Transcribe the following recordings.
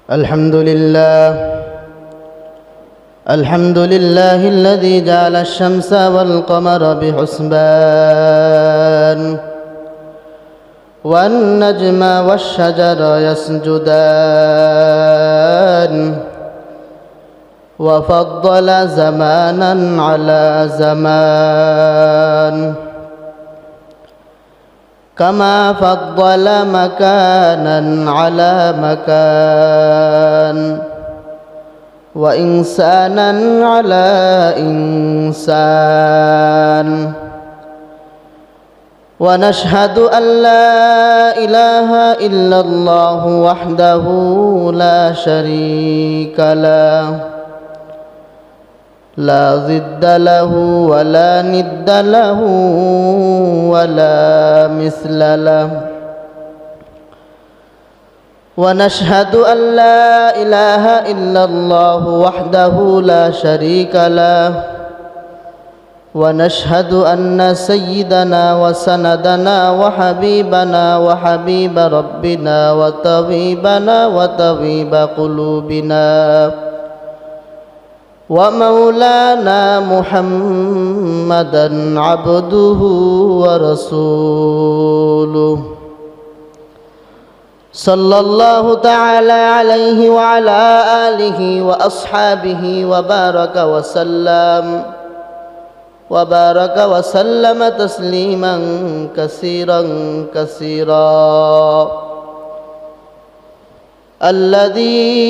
الحمد لله الذي جعل الشمس والقمر بحسبان والنجم والشجر يسجدان وفضل زمانا على زمان كما فضل مكانا على مكان وإنسانا على إنسان ونشهد أن لا إله إلا الله وحده لا شريك له لا ضد له ولا ند له ولا مثل له ونشهد أن لا إله إلا الله وحده لا شريك له ونشهد أن سيدنا وسندنا وحبيبنا وحبيب ربنا وطبيبنا وطبيب قلوبنا ومولانا محمدا عبده ورسوله صلى الله تعالى عليه وعلى آله وأصحابه وبارك وسلم تسليما كثيرا الذي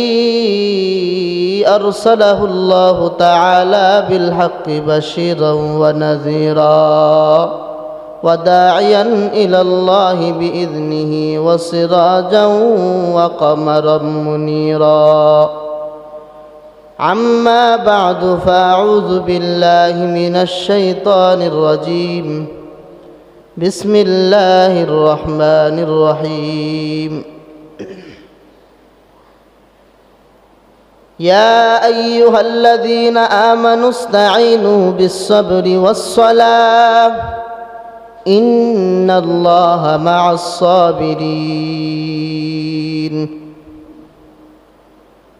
أرسله الله تعالى بالحق بشيرا ونذيرا وداعيا إلى الله بإذنه وسراجا وقمرا منيرا عما بعد فأعوذ بالله من الشيطان الرجيم بسم الله الرحمن الرحيم يا أيها الذين آمنوا استعينوا بالصبر والصلاة إن الله مع الصابرين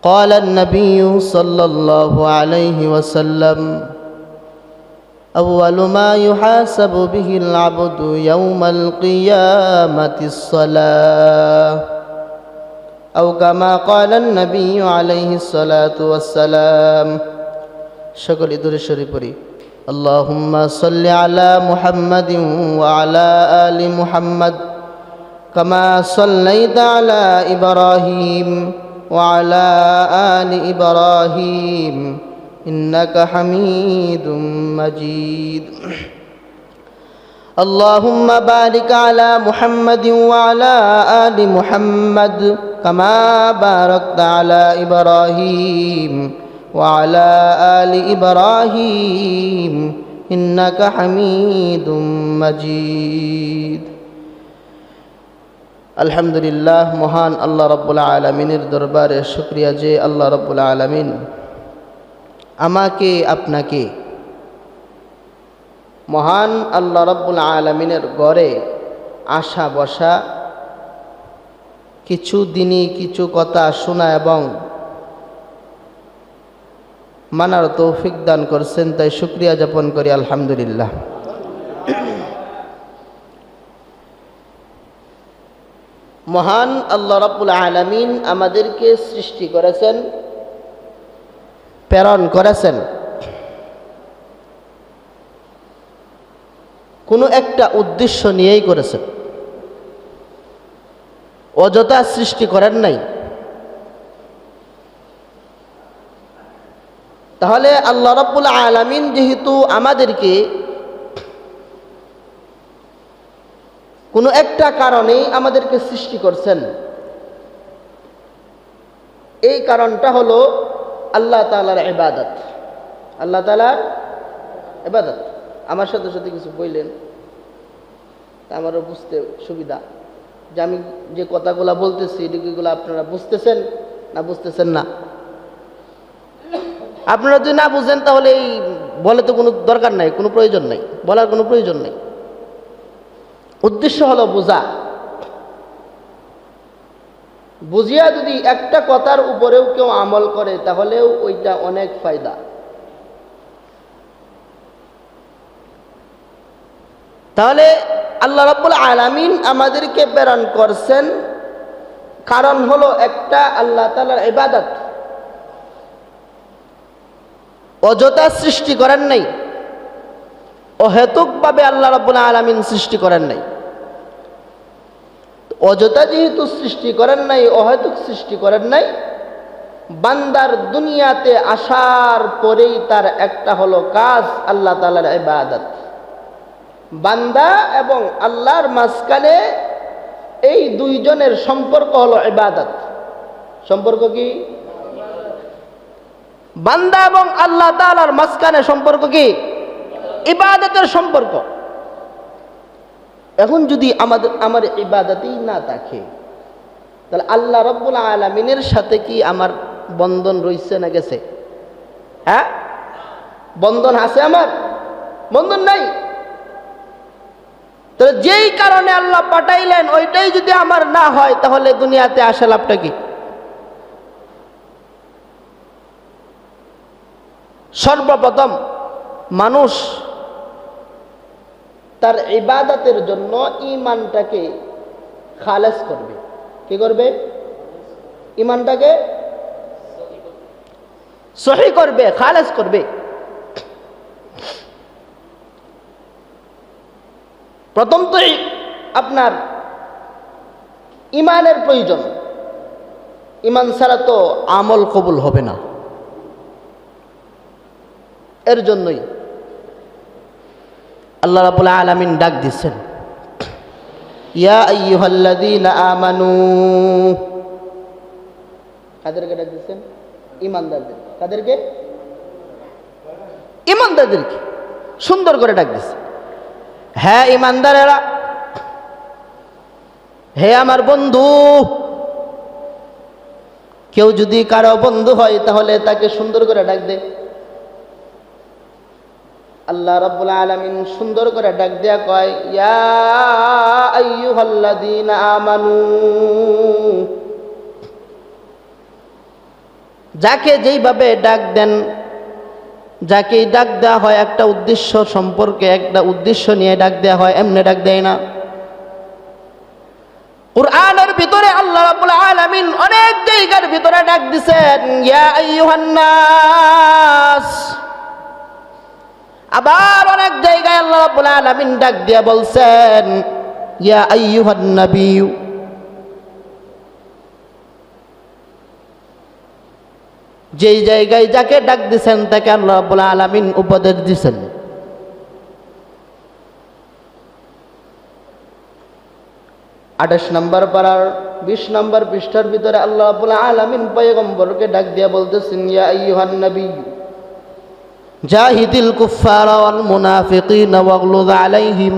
قال النبي صلى الله عليه وسلم أول ما يحاسب به العبد يوم القيامة الصلاة أو كما قال النبي عليه الصلاة والسلام شكر إدور الشريف اللهم صل على محمد وعلى آل محمد كما صليت على إبراهيم وعلى آل إبراهيم إنك حميد مجيد اللهم بارك على محمد وعلى آل محمد كما باركت على إبراهيم وعلى آل إبراهيم إنك حميد مجيد আলহামদুলিল্লাহ মহান আল্লাহ রাব্বুল আলামিনের দরবারে শুকরিয়া যে আল্লাহ রাব্বুল আলামিন আমাকে আপনাকে মহান আল্লাহ রাব্বুল আলামিনের ঘরে আসা বসা কিছু দিনই কিছু কথা শোনা এবং মানার তৌফিক দান করছেন তাই শুকরিয়া জ্ঞাপন করি আলহামদুলিল্লাহ। মহান আল্লাহ রাব্বুল আলামিন আমাদেরকে সৃষ্টি করেছেন, প্রেরণ করেছেন কোনো একটা উদ্দেশ্য নিয়েই করেছেন, অযথা সৃষ্টি করেন নাই। তাহলে আল্লাহ রাব্বুল আলামিন যেহেতু আমাদেরকে কোনো একটা কারণেই আমাদেরকে সৃষ্টি করছেন, এই কারণটা হলো আল্লাহ তাআলার ইবাদত। আল্লাহ তাআলার ইবাদত। আমার সাথে সাথে কিছু বললেন, আমারও বুঝতে সুবিধা যে আমি যে কথাগুলো বলতেছি এগুলো আপনারা বুঝতেছেন না বুঝতেছেন না। আপনারা যদি না বুঝেন তাহলে এই বলে তো কোনো দরকার নাই, কোনো প্রয়োজন নাই, বলার কোনো প্রয়োজন নেই। উদ্দেশ্য হলো বোঝা। বুঝিয়া যদি একটা কথার উপরেও কেউ আমল করে তাহলেও ওইটা অনেক ফায়দা। তাহলে আল্লাহ রাব্বুল আলামিন আমাদেরকে প্রেরণ করছেন, কারণ হলো একটা, আল্লাহ তাআলার ইবাদত। অযথা সৃষ্টি করেন নাই, অহেতুকভাবে আল্লাহ রাব্বুল আলামিন সৃষ্টি করেন নাই। অযথা যেহেতু সৃষ্টি করেন নাই, অহেতুক সৃষ্টি করেন নাই, বান্দার দুনিয়াতে আসার পরেই তার একটা হলো কাজ আল্লাহ তাআলার ইবাদত। বান্দা এবং আল্লাহর মাঝখানে এই দুইজনের সম্পর্ক হলো ইবাদত। সম্পর্ক কি? বান্দা এবং আল্লাহ তাআলার মাঝখানে সম্পর্ক কি? ইবাদতের সম্পর্ক। এখন যদি আমার ইবাদতই না থাকে, তাহলে আল্লাহ রাব্বুল আলামিনের সাথে কি আমার বন্ধন রইছে না গেছে? হ্যাঁ, বন্ধন আছে? আমার বন্ধন নাই। তাহলে যেই কারণে আল্লাহ পাঠাইলেন ওইটাই যদি আমার না হয়, তাহলে দুনিয়াতে আসা লাভটা কি? সর্বপ্রথম মানুষ তার ইবাদতের জন্য ঈমানটাকে খালেস করবে। কি করবে? ঈমানটাকে সহি করবে, খালেস করবে। প্রথম তো আপনার ঈমানের প্রয়োজন। ঈমান ছাড়া তো আমল কবুল হবে না। এর জন্যই আল্লাহ রাব্বুল আলামিন ডাক দিচ্ছেন, ইয়া আইয়ুহাল্লাযীনা আমানু। কাদেরকে ডাক দিচ্ছেন? ঈমানদারদের। কাদেরকে? ঈমানদারদেরকে সুন্দর করে ডাক দিচ্ছে। হ্যাঁ ঈমানদারেরা, হে আমার বন্ধু। কেউ যদি কারো বন্ধু হয় তাহলে তাকে সুন্দর করে ডাক দে। আল্লাহ রাব্বুল আলামিন সুন্দর করে ডাক দেয়া কয়, ইয়া আইয়ুহাল্লাযীনা আমানু। যাকে যেইভাবে ডাক দেন, যাকে ডাক দেওয়া হয় একটা উদ্দেশ্য সম্পর্কে, একটা উদ্দেশ্য নিয়ে ডাক দেওয়া হয়, এমনি ডাক দেয় না। কুরআনের ভিতরে আল্লাহ রাব্বুল আলামিন অনেক জায়গার ভিতরে ডাক দিবেন, ইয়া আইয়ুহান নাস। আবার অনেক জায়গায় আল্লাহ রাব্বুল আলামিন ডাক দিয়ে বলছেন, ইয়া আইয়ুহান নাবিয়্যু। যেই জায়গায় যাকে ডাক দিছেন তাকে আল্লাহ রাব্বুল আলামিন উপদেশ দিছেন। আঠাশ নম্বর পারার 20 নম্বর পৃষ্ঠার ভিতরে আল্লাহ রাব্বুল আলামিন পয়গম্বরকে ডাক দিয়ে বলতেছেন, ইয়া আইয়ুহান নাবিয়্যু জাহিদিল কুফারা ওয়াল মুনাফিকিনা ওয়াগলুয আলাইহিম।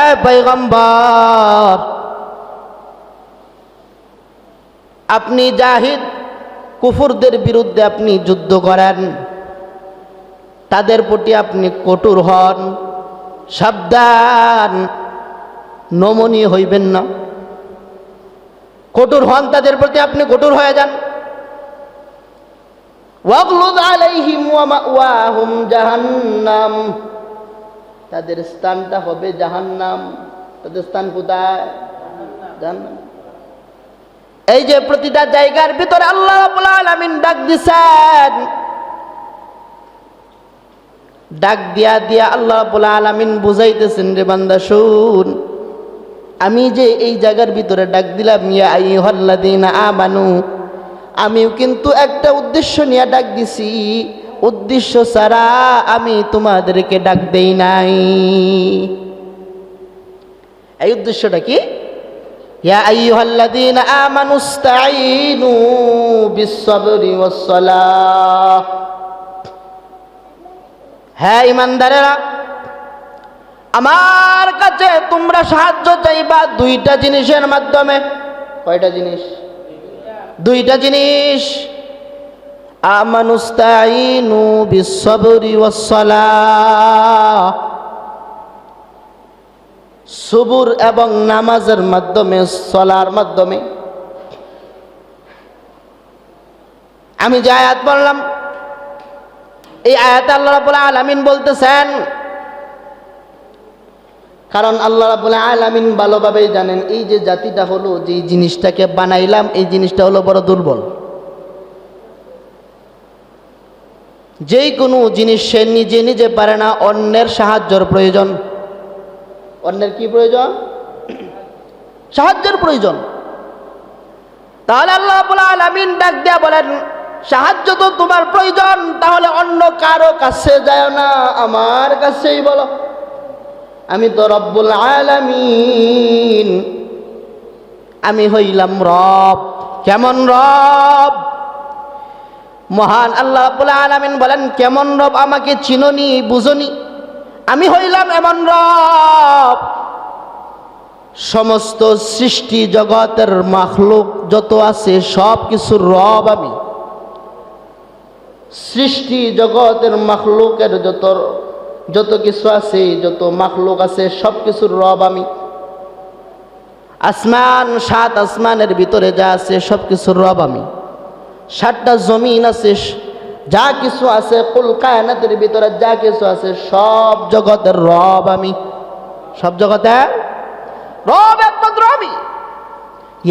এ পয়গম্বর, আপনি জাহিদ, কুফরদের বিরুদ্ধে আপনি যুদ্ধ করেন, তাদের প্রতি আপনি কঠোর হন। সাবধান, নমনীয় হইবেন না, কঠোর হন, তাদের প্রতি আপনি কঠোর হয়ে যান। ওয়াগলুয আলাইহিম ওয়া মাওয়াহুম জাহান্নাম। তাদের স্থানটা হবে জাহান্নাম। তাদের স্থান কোথায়? জাহান্নাম। এই যে প্রতিটা জায়গার ভিতরে আল্লাহ রাব্বুল আলামিন ডাক দিছেন, ডাক দিয়া দিয়া আল্লাহ রাব্বুল আলামিন বুঝাইতেছেন, রে বান্দা শুন, আমি যে এই জায়গার ভিতরে ডাক দিলাম ইয়া আইয়ুহাল্লাযীনা আমানু, আমিও কিন্তু একটা উদ্দেশ্য নিয়ে ডাক দিছি। উদ্দেশ্য ছাড়া আমি তোমাদেরকে ডাক দেই নাই। এই উদ্দেশ্যটা কি? ইয়া আইয়ুহাল্লাযীনা আমানুস্তাঈনু বিস-সাবরি ওয়াস-সালাহ। হ্যাঁ ঈমানদারেরা, আমার কাছে তোমরা সাহায্য চাইবা দুইটা জিনিসের মাধ্যমে। কয়টা জিনিস? দুইটা জিনিস। আমানুস্তাঈনু বিস-সাবরি ওয়াস-সালাহ। সবুর এবং নামাজের মাধ্যমে, সলার মাধ্যমে। আমি যে আয়াত বললাম, এই আয়াতে আল্লাহ রাব্বুল আলামিন বলতেছেন, কারণ আল্লাহ রাব্বুল আলামিন ভালোভাবেই জানেন এই যে জাতিটা হলো, যে জিনিসটাকে বানাইলাম, এই জিনিসটা হলো বড় দুর্বল। যেই কোনো জিনিস সে নিজে নিজে পারে না, অন্যের সাহায্যের প্রয়োজন। অন্যের কি প্রয়োজন? সাহায্যের প্রয়োজন। তাহলে আল্লাহ রাব্বুল আলামিন ডাক দিয়া বলেন, সাহায্য তো তোমার প্রয়োজন, তাহলে অন্য কারো কাছে যায় না, আমার কাছেই বলো। আমি তো রব্বুল আলামিন, আমি হইলাম রব। কেমন রব? মহান আল্লাহ রাব্বুল আলামিন বলেন, কেমন রব? আমাকে চিনোনি, বুঝনি? আমি হইলাম এমন রব, সমস্ত সৃষ্টি জগতের মাখলুক যত আছে সব কিছুর রব আমি। সৃষ্টি জগতের মাখলুকের যত কিছু আছে, যত মাখলুক আছে, সব কিছুর রব আমি। আসমান, 7 আসমানের ভিতরে যা আছে সব কিছুর রব আমি। 7টা জমিন আছে, যা কিছু আছে, কুল কায়নাতের ভিতরে যা কিছু আছে, সব জগতের রব আমি। সব জগতের রব একমাত্র আমি।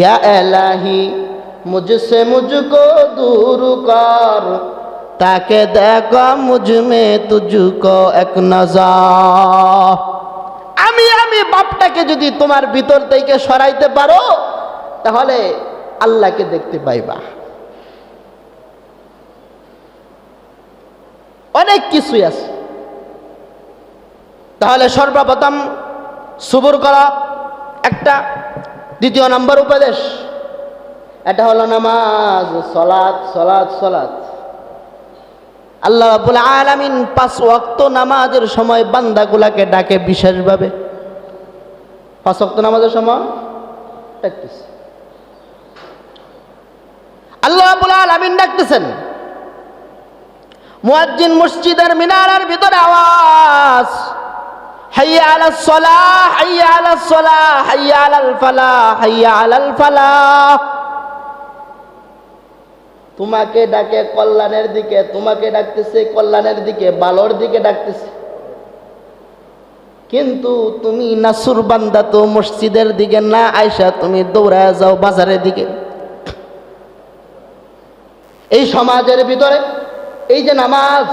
ইয়া ইলাহি মুঝসে মুঝকো দূর কর, তাকে দেখো মুঝমে তুঝকো এক নজর। আমি বাপটাকে যদি তোমার ভিতর থেকে সরাইতে পারো, তাহলে আল্লাহকে দেখতে পাইবা। অনেক কিছুই আছে। তাহলে সর্বপ্রথম সবুর করা একটা। দ্বিতীয় নম্বর উপদেশ, এটা হলো নামাজ, সালাত, সালাত, সালাত। আল্লাহ রাব্বুল আলামিন 5 ওয়াক্ত নামাজের সময় বান্দাগুলাকে ডাকে বিশেষভাবে। 5 ওয়াক্ত নামাজের সময় ডাকতেছে আল্লাহ রাব্বুল আলামিন, ডাকতেছেন। মুয়াজ্জিন মসজিদের মিনারের ভিতরে আওয়াজ, হাইয়া আলাস সালাহ, হাইয়া আলাস সালাহ, হাইয়া আলাল ফালাহ, হাইয়া আলাল ফালাহ। তোমাকে ডাকে কল্যাণের দিকে, তোমাকে ডাকতেছে কল্যাণের দিকে, ভালোর দিকে ডাকতেছে। কিন্তু তুমি নাসুর বান্দা, তো মসজিদের দিকে না আয়সা তুমি দৌড়ায় যাও বাজারের দিকে। এই সমাজের ভিতরে এই যে নামাজ,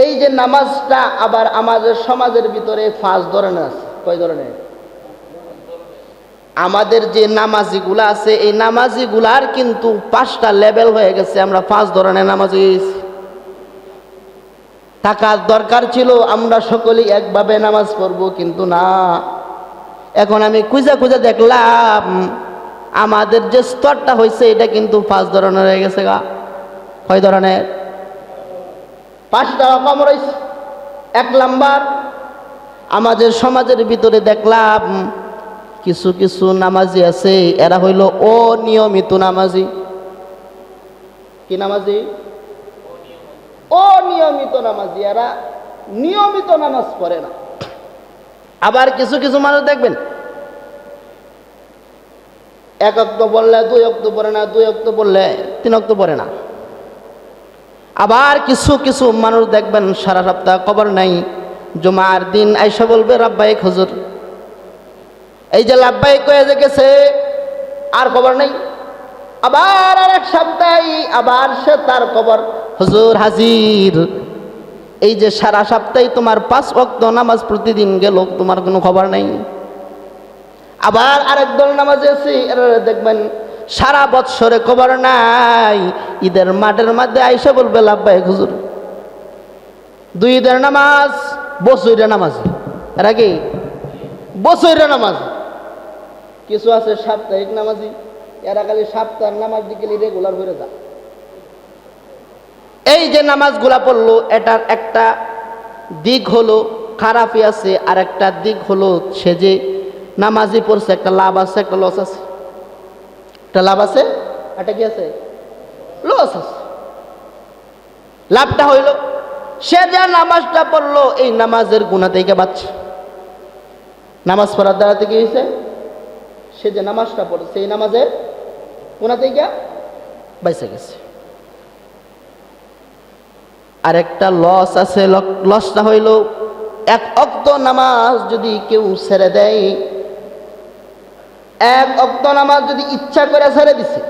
এই যে নামাজটা আবার আমাদের সমাজের ভিতরে 5 ধরনের আছে। কয় ধরনের? আমাদের যে নামাজিগুলা আছে, এই নামাজিগুলার কিন্তু 5টা লেভেল হয়ে গেছে। আমরা 5 ধরনের নামাজি। থাকার দরকার ছিল আমরা সকলেই একভাবে নামাজ পড়ব, কিন্তু না। এখন আমি খুঁজে খুঁজে দেখলাম আমাদের যে স্তরটা হয়েছে এটা কিন্তু 5 ধরনের হয়ে গেছে। কয় ধরনের? 5টা রকম রয়েছে। 1 নাম্বার, আমাদের সমাজের ভিতরে দেখলাম কিছু কিছু নামাজি আছে, এরা হইল অনিয়মিত নামাজি। কি নামাজি? অনিয়মিত নামাজি। এরা নিয়মিত নামাজ পড়ে না। আবার কিছু কিছু মানুষ দেখবেন 1 ওয়াক্ত পড়লে 2 ওয়াক্ত পড়ে না, 2 ওয়াক্ত পড়লে 3 ওয়াক্ত পড়ে না। আবার কিছু কিছু মানুষ দেখবেন সারা সপ্তাহ খবর নাই, জুমার দিন আইসা বলবে লাব্বাইক হুজুর। এই যে লাব্বাইক কয়ে গেছে, আর খবর নাই। আবার আরেক সপ্তাহে আবার সে তার খবর, হুজুর হাজির। এই যে সারা সপ্তাহে তোমার 5 ওয়াক্ত নামাজ প্রতিদিন গেল, তোমার কোনো খবর নাই। আবার আরেক দল নামাজে আছে, এরা দেখবেন সারা বৎসরে খবর নাই, ঈদের মাঠের মধ্যে আইসা বলবে লাব্বাইক হুজুর। 2 ঈদের নামাজ, বছরের নামাজ। এরা কি বছরের নামাজ? কিছু আছে সাপ্তাহিক নামাজি, এরা খালি সপ্তাহের নামাজ দিকে রেগুলার হয়ে যায়। এই যে নামাজগুলা পড়লো, এটার একটা দিক হলো খারাপই আছে, আর একটা দিক হলো সে যে নামাজি পড়ছে একটা লাভ আছে, একটা লস আছে। একটা লাভ আছে, একটা কি আছে? লস আছে। লাভটা হইল সে যে নামাজটা পড়লো, এই নামাজের গুনাহ থেকে বাঁচছে। নামাজ পড়ার দ্বারা থেকে হয়েছে, সে যে নামাজটা পড়ছে এই নামাজের গুনাহ থেকে বেঁচে গেছে। আরেকটা লস আছে, লসটা হইল এক ওয়াক্ত নামাজ যদি কেউ ছেড়ে দেয়, এক ওয়াক্ত নামাজ যদি ইচ্ছা করে ছেড়ে দিছে,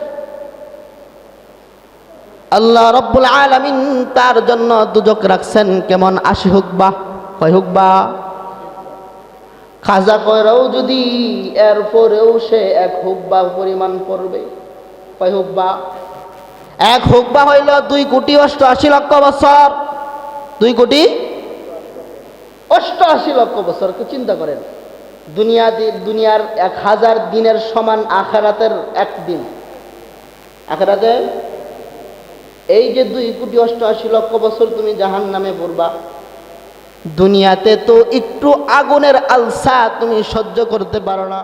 আল্লাহ রব্বুল আলামিন তার জন্য দুজক রাখছেন কেমন 80 হুকবা, কয় হুকবা? খাজা কয়রাও যদি এরপরেও সে 1 হুকবা পরিমাণ পড়বে, কয় হুকবা? 1 হুকবা হইল 2,88,00,000 বছর, 2,88,00,000 বছর। চিন্তা করেন, দুনিয়ার 1000 দিনের সমান আখিরাতের 1 দিন। আখিরাতে এই যে 2,88,00,000 বছর তুমি জাহান্নামে পড়বা, দুনিয়াতে তো একটু আগুনের আলসা তুমি সহ্য করতে পারো না।